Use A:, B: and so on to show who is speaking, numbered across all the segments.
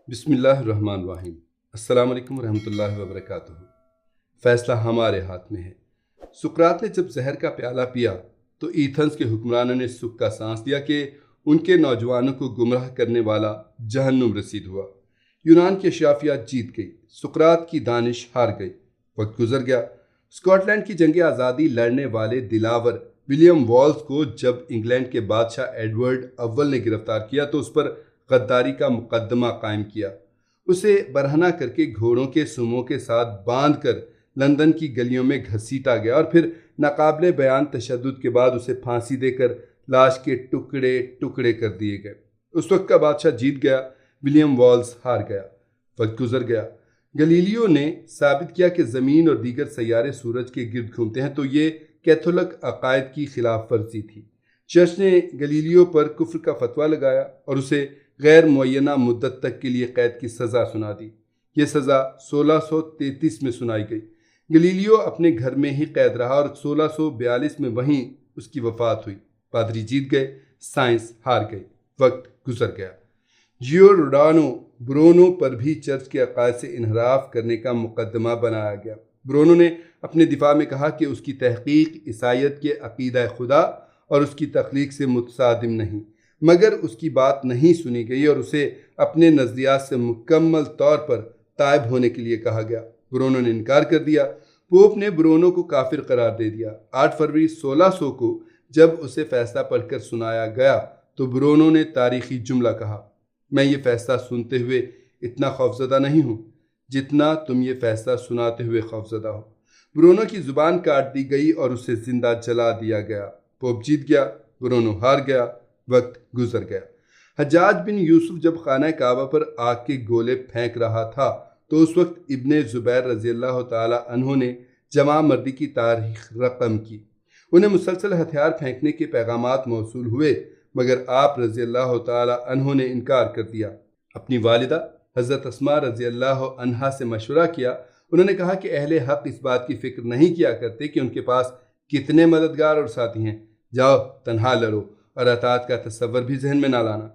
A: بسم اللہ الرحمن الرحیم۔ السلام علیکم ورحمۃ اللہ وبرکاتہ۔ فیصلہ ہمارے ہاتھ میں ہے۔ سقراط نے جب زہر کا پیالہ پیا تو ایتھنز کے حکمرانوں نے سکھ کا سانس لیا کہ ان کے نوجوانوں کو گمراہ کرنے والا جہنم رسید ہوا۔ یونان کی اشرافیہ جیت گئی، سقراط کی دانش ہار گئی۔ وقت گزر گیا۔ اسکاٹ لینڈ کی جنگ آزادی لڑنے والے دلاور ولیم والز کو جب انگلینڈ کے بادشاہ ایڈورڈ اول نے گرفتار کیا تو اس پر غداری کا مقدمہ قائم کیا۔ اسے برہنہ کر کے گھوڑوں کے سموں کے ساتھ باندھ کر لندن کی گلیوں میں گھسیٹا گیا اور پھر ناقابل بیان تشدد کے بعد اسے پھانسی دے کر لاش کے ٹکڑے ٹکڑے کر دیے گئے۔ اس وقت کا بادشاہ جیت گیا، ولیم والز ہار گیا۔ وقت گزر گیا۔ گلیلیو نے ثابت کیا کہ زمین اور دیگر سیارے سورج کے گرد گھومتے ہیں، تو یہ کیتھولک عقائد کی خلاف ورزی تھی۔ چرچ نے گلیلیو پر کفر کا فتویٰ لگایا اور اسے غیر معینہ مدت تک کے لیے قید کی سزا سنا دی۔ یہ سزا 1633 میں سنائی گئی۔ گلیلیو اپنے گھر میں ہی قید رہا اور 1642 میں وہیں اس کی وفات ہوئی۔ پادری جیت گئے، سائنس ہار گئی۔ وقت گزر گیا۔ جیوروڈانو برونو پر بھی چرچ کے عقائد سے انحراف کرنے کا مقدمہ بنایا گیا۔ برونو نے اپنے دفاع میں کہا کہ اس کی تحقیق عیسائیت کے عقیدہ خدا اور اس کی تخلیق سے متصادم نہیں، مگر اس کی بات نہیں سنی گئی اور اسے اپنے نظریات سے مکمل طور پر تائب ہونے کے لیے کہا گیا۔ برونو نے انکار کر دیا۔ پوپ نے برونو کو کافر قرار دے دیا۔ 8 فروری 1600 کو جب اسے فیصلہ پڑھ کر سنایا گیا تو برونو نے تاریخی جملہ کہا، میں یہ فیصلہ سنتے ہوئے اتنا خوفزدہ نہیں ہوں جتنا تم یہ فیصلہ سناتے ہوئے خوفزدہ ہو۔ برونو کی زبان کاٹ دی گئی اور اسے زندہ جلا دیا گیا۔ پوپ جیت گیا، برونو ہار گیا۔ وقت گزر گیا۔ حجاج بن یوسف جب خانہ کعبہ پر آگ کے گولے پھینک رہا تھا تو اس وقت ابن زبیر رضی اللہ تعالی عنہ نے جمع مردی کی تاریخ رقم کی۔ انہیں مسلسل ہتھیار پھینکنے کے پیغامات موصول ہوئے، مگر آپ رضی اللہ تعالی عنہ نے انکار کر دیا۔ اپنی والدہ حضرت اسماء رضی اللہ عنہا سے مشورہ کیا۔ انہوں نے کہا کہ اہل حق اس بات کی فکر نہیں کیا کرتے کہ ان کے پاس کتنے مددگار اور ساتھی ہیں، جاؤ تنہا لڑو اور اطاعت کا تصور بھی ذہن میں نہ لانا۔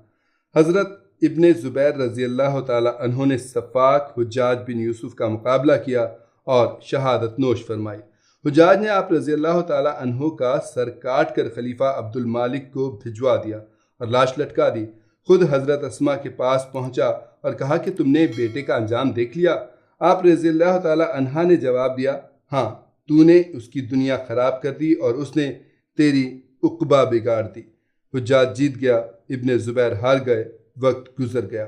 A: حضرت ابن زبیر رضی اللہ تعالی عنہ نے سفاک حجاج بن یوسف کا مقابلہ کیا اور شہادت نوش فرمائی۔ حجاج نے آپ رضی اللہ تعالی عنہ کا سر کاٹ کر خلیفہ عبد المالک کو بھجوا دیا اور لاش لٹکا دی۔ خود حضرت اسماء کے پاس پہنچا اور کہا کہ تم نے بیٹے کا انجام دیکھ لیا؟ آپ رضی اللہ تعالی عنہ نے جواب دیا، ہاں، تو نے اس کی دنیا خراب کر دی اور اس نے تیری عقبہ بگاڑ دی۔ حجاج جیت گیا، ابن زبیر ہار گئے۔ وقت گزر گیا۔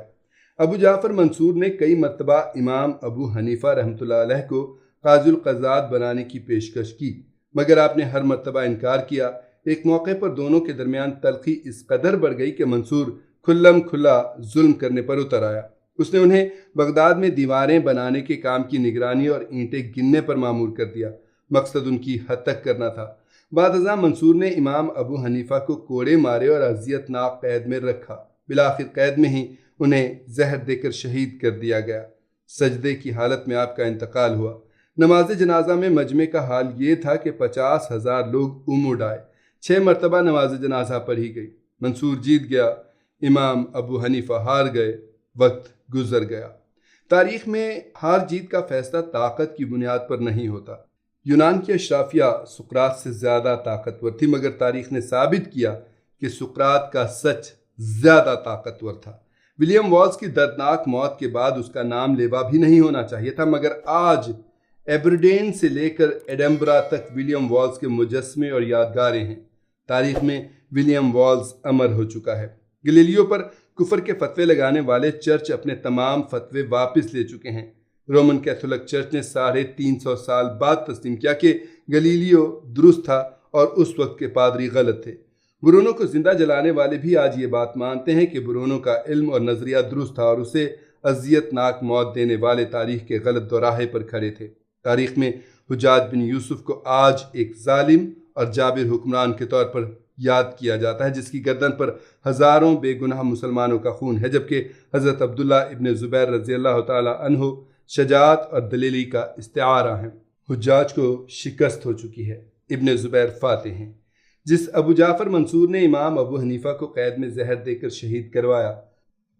A: ابو جعفر منصور نے کئی مرتبہ امام ابو حنیفہ رحمۃ اللہ علیہ کو قاضی القضات بنانے کی پیشکش کی، مگر آپ نے ہر مرتبہ انکار کیا۔ ایک موقع پر دونوں کے درمیان تلخی اس قدر بڑھ گئی کہ منصور کھلم کھلا ظلم کرنے پر اتر آیا۔ اس نے انہیں بغداد میں دیواریں بنانے کے کام کی نگرانی اور اینٹیں گننے پر مامور کر دیا۔ مقصد ان کی حد تک کرنا تھا۔ بعد ازاں منصور نے امام ابو حنیفہ کو کوڑے مارے اور اذیت ناک قید میں رکھا۔ بالآخر قید میں ہی انہیں زہر دے کر شہید کر دیا گیا۔ سجدے کی حالت میں آپ کا انتقال ہوا۔ نماز جنازہ میں مجمع کا حال یہ تھا کہ 50,000 لوگ اموڈ آئے۔ 6 مرتبہ نماز جنازہ پڑھی گئی۔ منصور جیت گیا، امام ابو حنیفہ ہار گئے۔ وقت گزر گیا۔ تاریخ میں ہار جیت کا فیصلہ طاقت کی بنیاد پر نہیں ہوتا۔ یونان کی اشرافیہ سقراط سے زیادہ طاقتور تھی، مگر تاریخ نے ثابت کیا کہ سقراط کا سچ زیادہ طاقتور تھا۔ ولیم والز کی دردناک موت کے بعد اس کا نام لیوا بھی نہیں ہونا چاہیے تھا، مگر آج ایبرڈین سے لے کر ایڈنبرا تک ولیم والز کے مجسمے اور یادگاریں ہیں۔ تاریخ میں ولیم والز امر ہو چکا ہے۔ گلیلیو پر کفر کے فتوے لگانے والے چرچ اپنے تمام فتوے واپس لے چکے ہیں۔ رومن کیتھولک چرچ نے 350 سال بعد تسلیم کیا کہ گلیلیو درست تھا اور اس وقت کے پادری غلط تھے۔ برونو کو زندہ جلانے والے بھی آج یہ بات مانتے ہیں کہ برونو کا علم اور نظریہ درست تھا اور اسے اذیت ناک موت دینے والے تاریخ کے غلط دوراہے پر کھڑے تھے۔ تاریخ میں حجاج بن یوسف کو آج ایک ظالم اور جابر حکمران کے طور پر یاد کیا جاتا ہے، جس کی گردن پر ہزاروں بے گناہ مسلمانوں کا خون ہے، جبکہ حضرت عبداللہ ابن زبیر رضی اللہ تعالی عنہ شجاعت اور دلیری کا استعارہ ہیں۔ حجاج کو شکست ہو چکی ہے، ابن زبیر فاتح ہیں۔ جس ابو جعفر منصور نے امام ابو حنیفہ کو قید میں زہر دے کر شہید کروایا،